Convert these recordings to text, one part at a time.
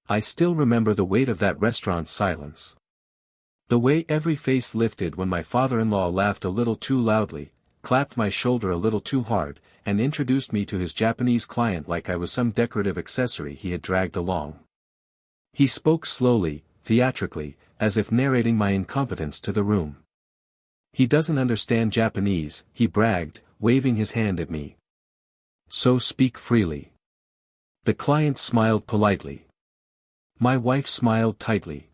I still remember the weight of that restaurant's silence. The way every face lifted when my father-in-law laughed a little too loudly, clapped my shoulder a little too hard, and introduced me to his Japanese client like I was some decorative accessory he had dragged along. He spoke slowly, theatrically, as if narrating my incompetence to the room. "He doesn't understand Japanese," he bragged, waving his hand at me. "So speak freely." The client smiled politely. My wife smiled tightly.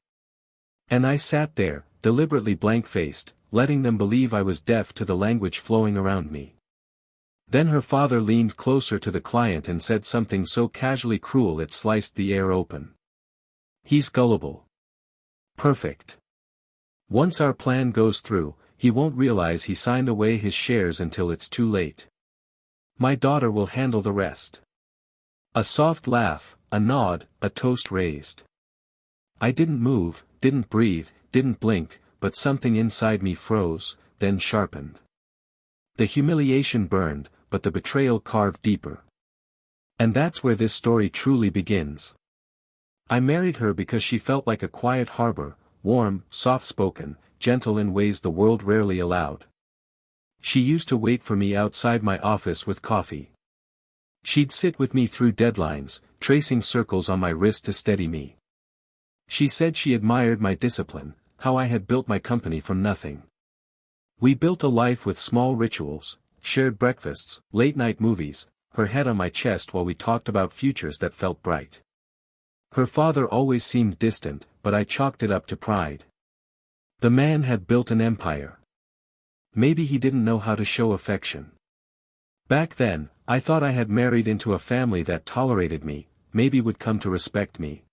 And I sat there, deliberately blank-faced, letting them believe I was deaf to the language flowing around me. Then her father leaned closer to the client and said something so casually cruel it sliced the air open. "He's gullible. Perfect. Once our plan goes through, he won't realize he signed away his shares until it's too late. My daughter will handle the rest." A soft laugh, a nod, a toast raised. I didn't move, didn't breathe, didn't blink, but something inside me froze, then sharpened. The humiliation burned, but the betrayal carved deeper. And that's where this story truly begins. I married her because she felt like a quiet harbor, warm, soft-spoken, gentle in ways the world rarely allowed. She used to wait for me outside my office with coffee. She'd sit with me through deadlines, tracing circles on my wrist to steady me. She said she admired my discipline, how I had built my company from nothing. We built a life with small rituals, shared breakfasts, late-night movies, her head on my chest while we talked about futures that felt bright. Her father always seemed distant, but I chalked it up to pride. The man had built an empire. Maybe he didn't know how to show affection. Back then, I thought I had married into a family that tolerated me, maybe would come to respect me.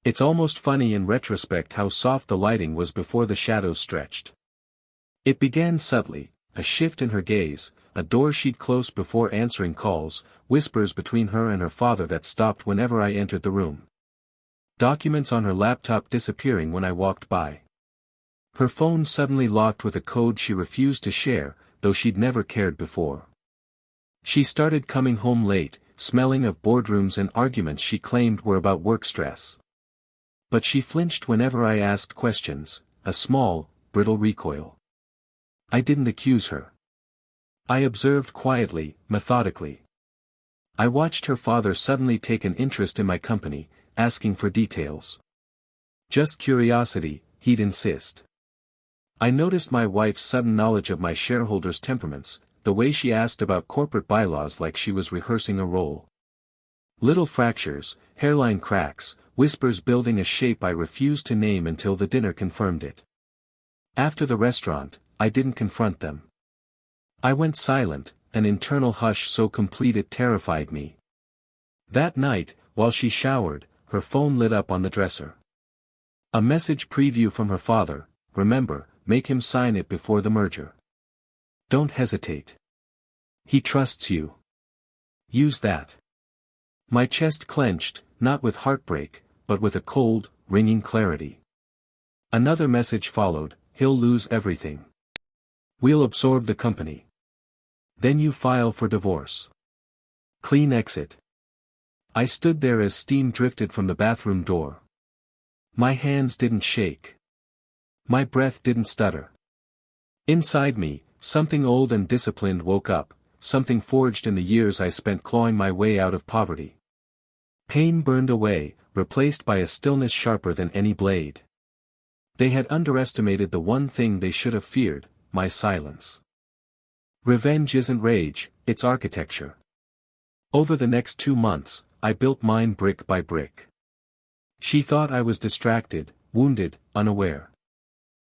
It's almost funny in retrospect how soft the lighting was before the shadows stretched. It began subtly, a shift in her gaze, a door she'd closed before answering calls, whispers between her and her father that stopped whenever I entered the room. Documents on her laptop disappearing when I walked by. Her phone suddenly locked with a code she refused to share, though she'd never cared before. She started coming home late, smelling of boardrooms and arguments she claimed were about work stress. But she flinched whenever I asked questions, a small, brittle recoil. I didn't accuse her. I observed quietly, methodically. I watched her father suddenly take an interest in my company, asking for details. Just curiosity, he'd insist. I noticed my wife's sudden knowledge of my shareholders' temperaments, the way she asked about corporate bylaws like she was rehearsing a role. Little fractures, hairline cracks, whispers building a shape I refused to name until the dinner confirmed it. After the restaurant, I didn't confront them. I went silent, an internal hush so complete it terrified me. That night, while she showered, her phone lit up on the dresser. A message preview from her father: "Remember, make him sign it before the merger. Don't hesitate. He trusts you. Use that." My chest clenched, not with heartbreak, but with a cold, ringing clarity. Another message followed: "He'll lose everything. We'll absorb the company. Then you file for divorce. Clean exit." I stood there as steam drifted from the bathroom door. My hands didn't shake. My breath didn't stutter. Inside me, something old and disciplined woke up, something forged in the years I spent clawing my way out of poverty. Pain burned away, replaced by a stillness sharper than any blade. They had underestimated the one thing they should have feared: my silence. Revenge isn't rage, it's architecture. Over the next 2 months, I built mine brick by brick. She thought I was distracted, wounded, unaware.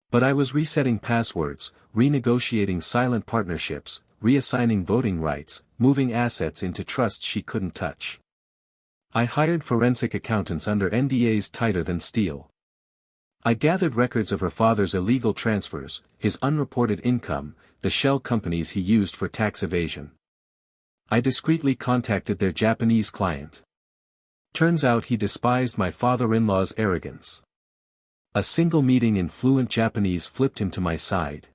But I was resetting passwords, renegotiating silent partnerships, reassigning voting rights, moving assets into trusts she couldn't touch. I hired forensic accountants under NDAs tighter than steel. I gathered records of her father's illegal transfers, his unreported income, the shell companies he used for tax evasion. I discreetly contacted their Japanese client. Turns out he despised my father-in-law's arrogance. A single meeting in fluent Japanese flipped him to my side.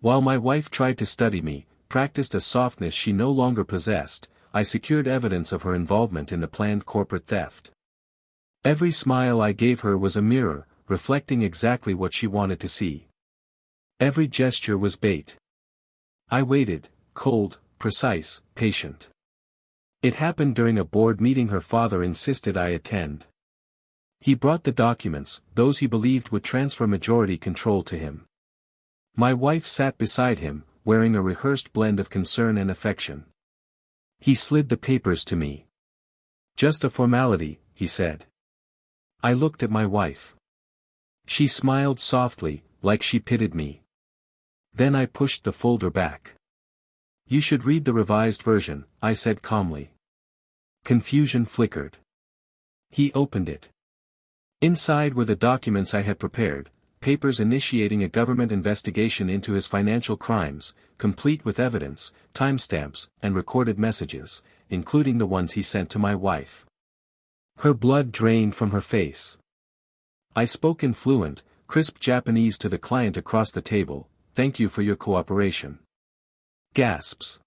While my wife tried to study me, practiced a softness she no longer possessed, I secured evidence of her involvement in the planned corporate theft. Every smile I gave her was a mirror, reflecting exactly what she wanted to see. Every gesture was bait. I waited, cold, precise, patient. It happened during a board meeting her father insisted I attend. He brought the documents, those he believed would transfer majority control to him. My wife sat beside him, wearing a rehearsed blend of concern and affection. He slid the papers to me. "Just a formality," he said. I looked at my wife. She smiled softly, like she pitied me. Then I pushed the folder back. "You should read the revised version," I said calmly. Confusion flickered. He opened it. Inside were the documents I had prepared, papers initiating a government investigation into his financial crimes, complete with evidence, timestamps, and recorded messages, including the ones he sent to my wife. Her blood drained from her face. I spoke in fluent, crisp Japanese to the client across the table. "Thank you for your cooperation." Gasps.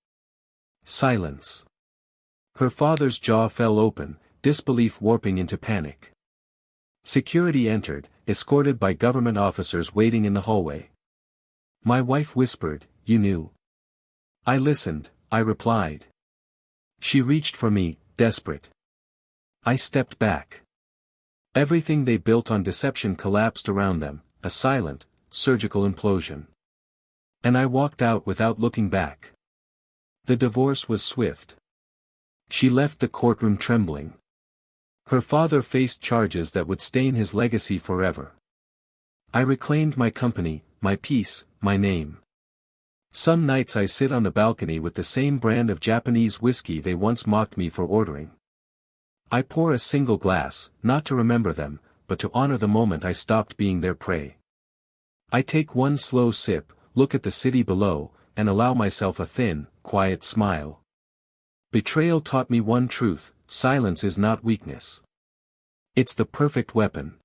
Silence. Her father's jaw fell open, disbelief warping into panic. Security entered, escorted by government officers waiting in the hallway. My wife whispered, "You knew." I listened, I replied. She reached for me, desperate. I stepped back. Everything they built on deception collapsed around them, a silent, surgical implosion. And I walked out without looking back. The divorce was swift. She left the courtroom trembling. Her father faced charges that would stain his legacy forever. I reclaimed my company, my peace, my name. Some nights I sit on the balcony with the same brand of Japanese whiskey they once mocked me for ordering. I pour a single glass, not to remember them, but to honor the moment I stopped being their prey. I take one slow sip, look at the city below, and allow myself a thin, quiet smile. Betrayal taught me one truth: silence is not weakness. It's the perfect weapon.